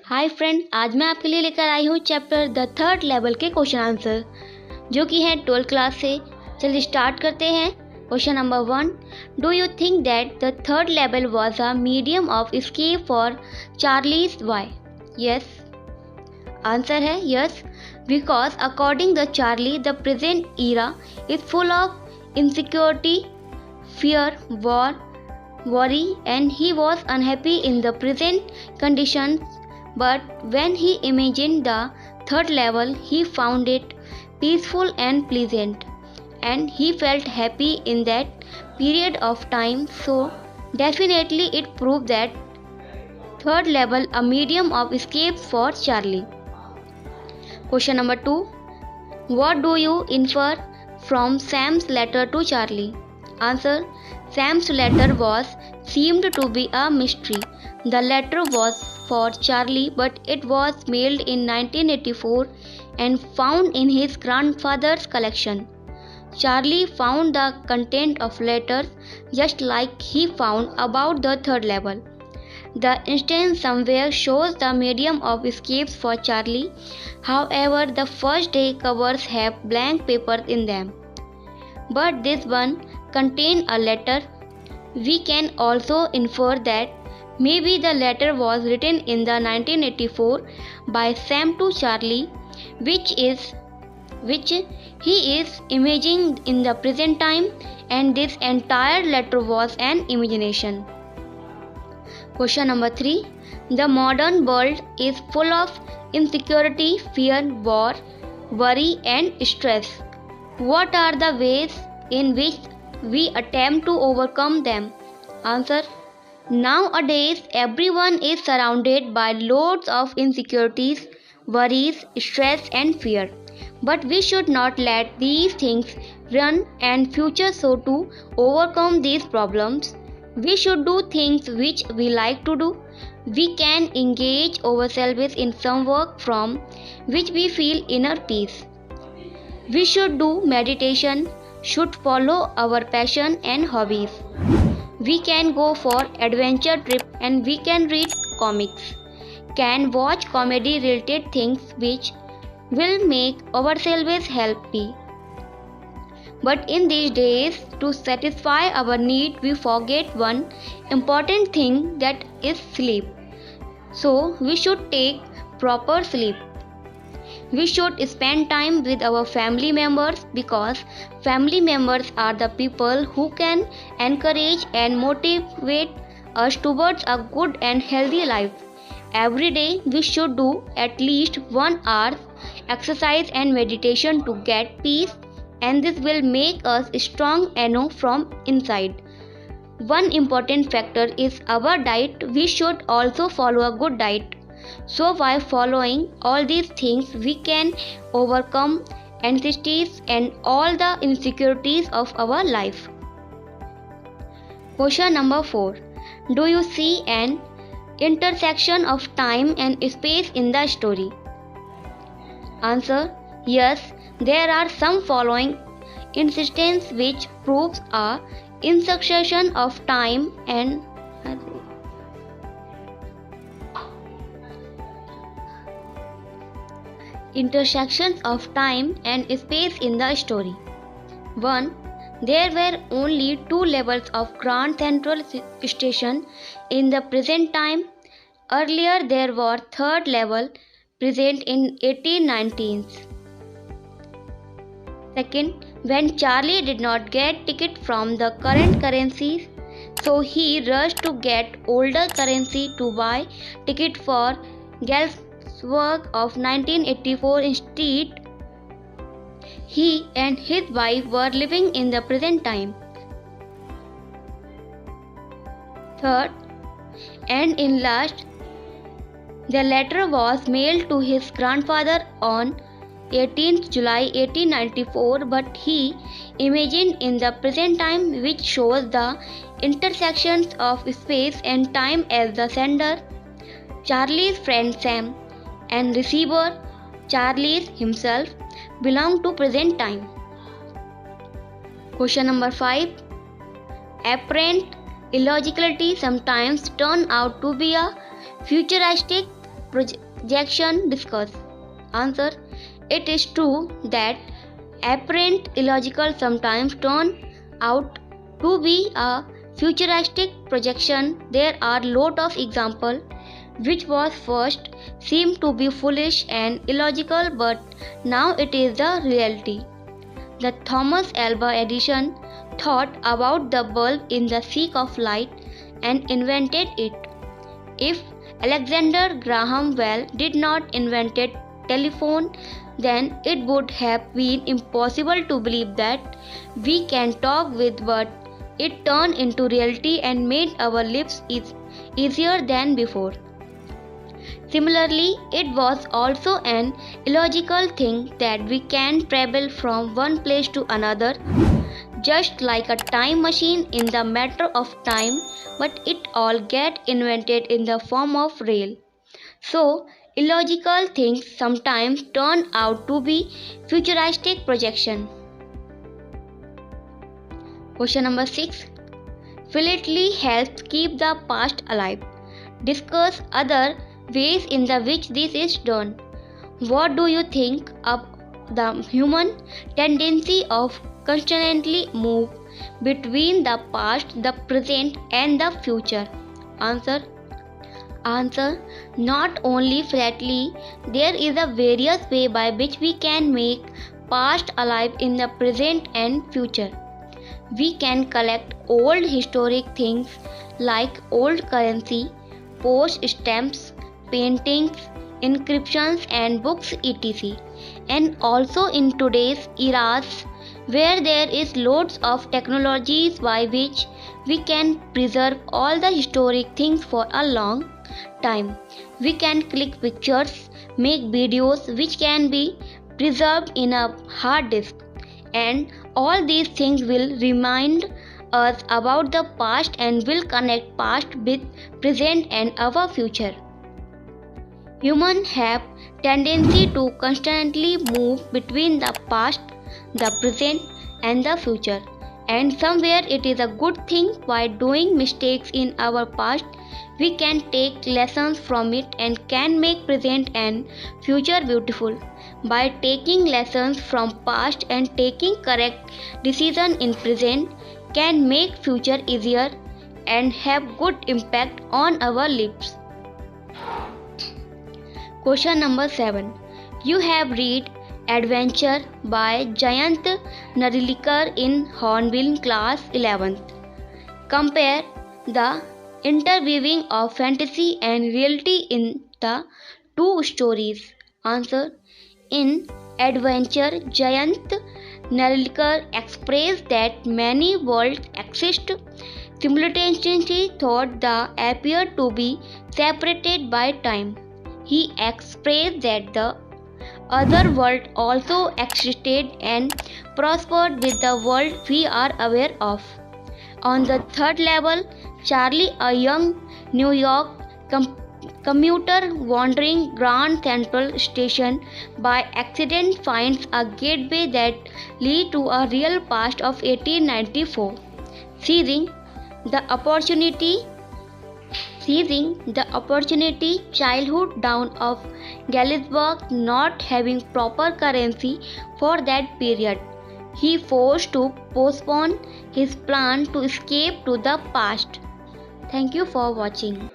Hi friend, आज मैं आपके लिए लेकर आई हूँ चैप्टर द थर्ड लेवल के क्वेश्चन आंसर जो कि है 12th क्लास से। चलिए स्टार्ट करते हैं। Question number 1, do you think that the third level was a medium of escape for Charlie's why? Yes, answer है yes, because according the Charlie the present era is full of insecurity, fear, war, worry, and he was unhappy in the present conditions. But when he imagined the third level, he found it peaceful and pleasant, and he felt happy in that period of time. So, definitely, it proved that third level a medium of escape for Charlie. Question number 2, what do you infer from Sam's letter to Charlie? Answer, Sam's letter seemed to be a mystery. The letter was for Charlie, but it was mailed in 1984 and found in his grandfather's collection. Charlie found the content of letters just like he found about the third level. The instance somewhere shows the medium of escapes for Charlie. However, the first day covers have blank papers in them. But this one contained a letter. We can also infer that maybe the letter was written in the 1984 by Sam to Charlie, which he is imagining in the present time, and this entire letter was an imagination. Question number 3, the modern world is full of insecurity, fear, war, worry, and stress. What are the ways in which we attempt to overcome them? Answer, nowadays everyone is surrounded by loads of insecurities, worries, stress, and fear. But we should not let these things run and future. So to overcome these problems, we should do things which we like to do. We can engage ourselves in some work from which we feel inner peace. We should do meditation, should follow our passion and hobbies. We can go for adventure trip and we can read comics, can watch comedy related things which will make ourselves happy. But in these days, to satisfy our need, we forget one important thing, that is sleep. So we should take proper sleep. We should spend time with our family members because family members are the people who can encourage and motivate us towards a good and healthy life. Every day we should do at least 1 hour exercise and meditation to get peace, and this will make us strong and from inside. One important factor is our diet. We should also follow a good diet. So by following all these things, we can overcome anxieties and all the insecurities of our life. Question number 4, do you see an intersection of time and space in the story? Answer, yes, there are some following instances which proves a intersection of time and intersections of time and space in the story. 1. There were only 2 levels of Grand Central Station in the present time. Earlier there was third level present in 1819. Second, when Charlie did not get ticket from the current currencies, so he rushed to get older currency to buy ticket for Galsburg of 1984 instead. He and his wife were living in the present time. Third, and in last, the letter was mailed to his grandfather on 18th July 1894, but he imagined in the present time, which shows the intersections of space and time as the sender, Charlie's friend Sam, and receiver, Charlie himself, belong to present time. Question number 5, apparent illogicality sometimes turn out to be a futuristic projection discuss? Answer. It is true that apparent illogical sometimes turn out to be a futuristic projection. There are lot of examples which was first seemed to be foolish and illogical, but now it is the reality. The Thomas Alva Edison thought about the bulb in the seek of light and invented it. If Alexander Graham Bell did not invent telephone, then it would have been impossible to believe that we can talk with what it turned into reality and made our lives easier than before. Similarly, it was also an illogical thing that we can travel from one place to another just like a time machine in the matter of time, but it all get invented in the form of rail. So, illogical things sometimes turn out to be futuristic projection. Question number 6. Philately helps keep the past alive. Discuss other ways in which this is done. What do you think of the human tendency of constantly move between the past, the present and the future? Answer. Not only flatly, there is a various way by which we can make past alive in the present and future. We can collect old historic things like old currency, post stamps, paintings, inscriptions and books etc. And also in today's eras where there is loads of technologies by which we can preserve all the historic things for a long time. We can click pictures, make videos which can be preserved in a hard disk, and all these things will remind us about the past and will connect past with present and our future. Humans have tendency to constantly move between the past, the present and the future, and somewhere it is a good thing. By doing mistakes in our past, we can take lessons from it and can make present and future beautiful. By taking lessons from past and taking correct decision in present can make future easier and have good impact on our lives. Question number 7. You have read Adventure by Jayant Narlikar in Hornbill class 11th. Compare the interweaving of fantasy and reality in the two stories. Answer. In Adventure, Jayant Narlikar expressed that many worlds exist simultaneously, thought they appear to be separated by time. He expressed that the other world also existed and prospered with the world we are aware of. On the third level, Charlie, a young New York commuter wandering Grand Central Station by accident, finds a gateway that leads to a real past of 1894. Seizing the opportunity, childhood down of Galesburg not having proper currency for that period, he forced to postpone his plan to escape to the past. Thank you for watching.